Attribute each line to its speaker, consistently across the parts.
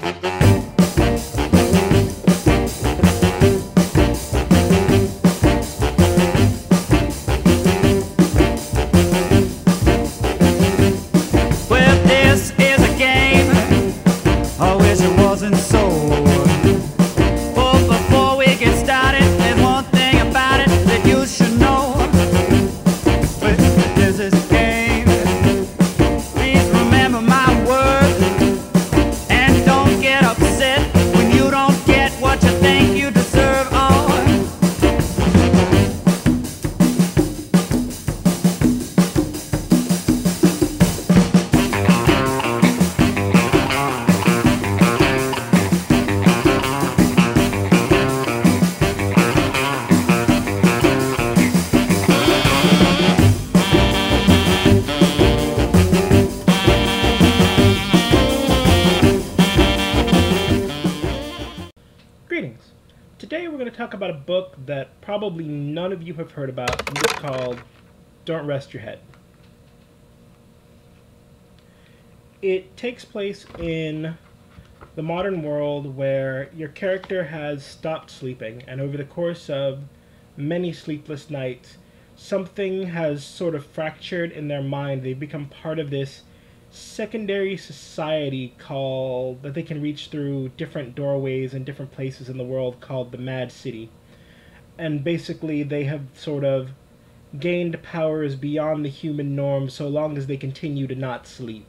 Speaker 1: Well, this is a game. I wish it wasn't so. But before we get started, there's one thing about it that you should know. Well, this is a game. Please remember my words. And don't get upset when you don't get what you think you deserve. Oh.
Speaker 2: Greetings. Today we're going to talk about a book that probably none of you have heard about, and it's called Don't Rest Your Head. It takes place in the modern world where your character has stopped sleeping, and over the course of many sleepless nights, something has sort of fractured in their mind. They've become part of this secondary society called that they can reach through different doorways and different places in the world called the Mad City. And basically they have sort of gained powers beyond the human norm so long as they continue to not sleep.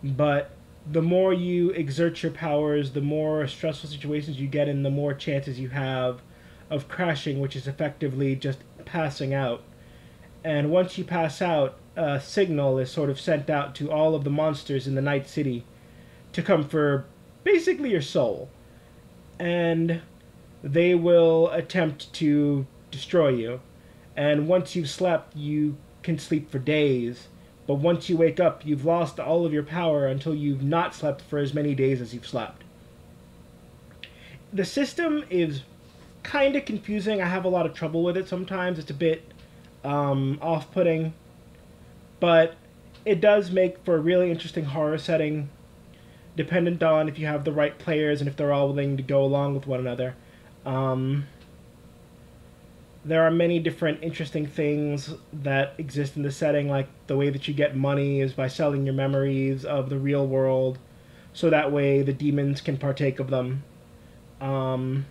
Speaker 2: But the more you exert your powers, the more stressful situations you get in, the more chances you have of crashing, which is effectively just passing out. And once you pass out, a signal is sort of sent out to all of the monsters in the Night City to come for basically your soul. And they will attempt to destroy you. And once you've slept, you can sleep for days. But once you wake up, you've lost all of your power until you've not slept for as many days as you've slept. The system is kind of confusing. I have a lot of trouble with it sometimes. It's a bit off-putting. But it does make for a really interesting horror setting, dependent on if you have the right players and if they're all willing to go along with one another. There are many different interesting things that exist in the setting, like the way that you get money is by selling your memories of the real world, so that way the demons can partake of them. And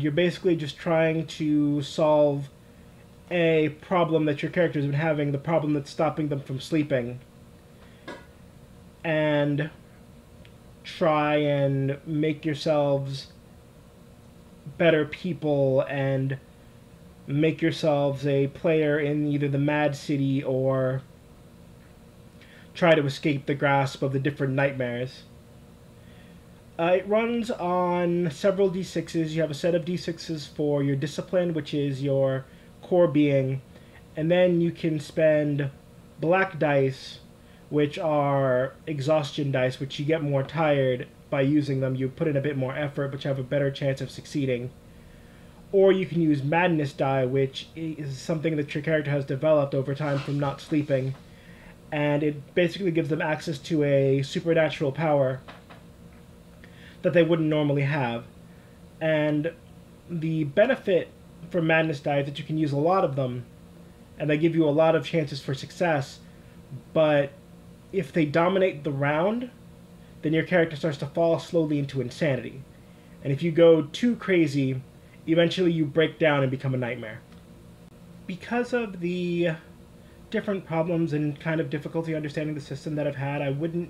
Speaker 2: you're basically just trying to solve a problem that your character's been having, the problem that's stopping them from sleeping, and try and make yourselves better people and make yourselves a player in either the Mad City or try to escape the grasp of the different nightmares. It runs on several d6s. You have a set of d6s for your discipline, which is your core being, and then you can spend black dice, which are exhaustion dice, which you get more tired by using them. You put in a bit more effort, but you have a better chance of succeeding. Or you can use madness die, which is something that your character has developed over time from not sleeping, and it basically gives them access to a supernatural power that they wouldn't normally have. And the benefit for madness die is that you can use a lot of them, and they give you a lot of chances for success, but if they dominate the round, then your character starts to fall slowly into insanity. And if you go too crazy, eventually you break down and become a nightmare. Because of the different problems and kind of difficulty understanding the system that I've had, I wouldn't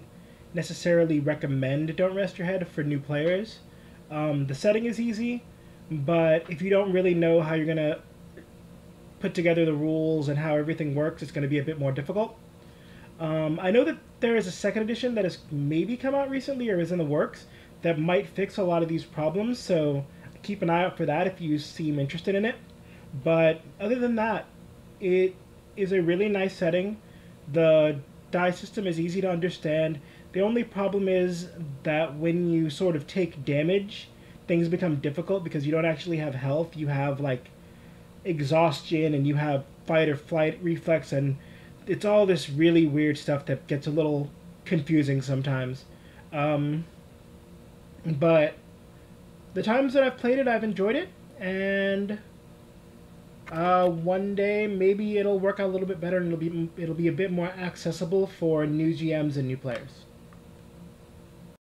Speaker 2: necessarily recommend Don't Rest Your Head for new players. The setting is easy, but if you don't really know how you're going to put together the rules and how everything works, it's going to be a bit more difficult. I know that there is a second edition that has maybe come out recently or is in the works that might fix a lot of these problems, so keep an eye out for that if you seem interested in it. But other than that, it is a really nice setting. The die system is easy to understand. The only problem is that when you sort of take damage, things become difficult because you don't actually have health. You have like exhaustion and you have fight or flight reflex, and it's all this really weird stuff that gets a little confusing sometimes. Um, but the times that I've played it, I've enjoyed it, and one day maybe it'll work out a little bit better, and it'll be a bit more accessible for new GMs and new players.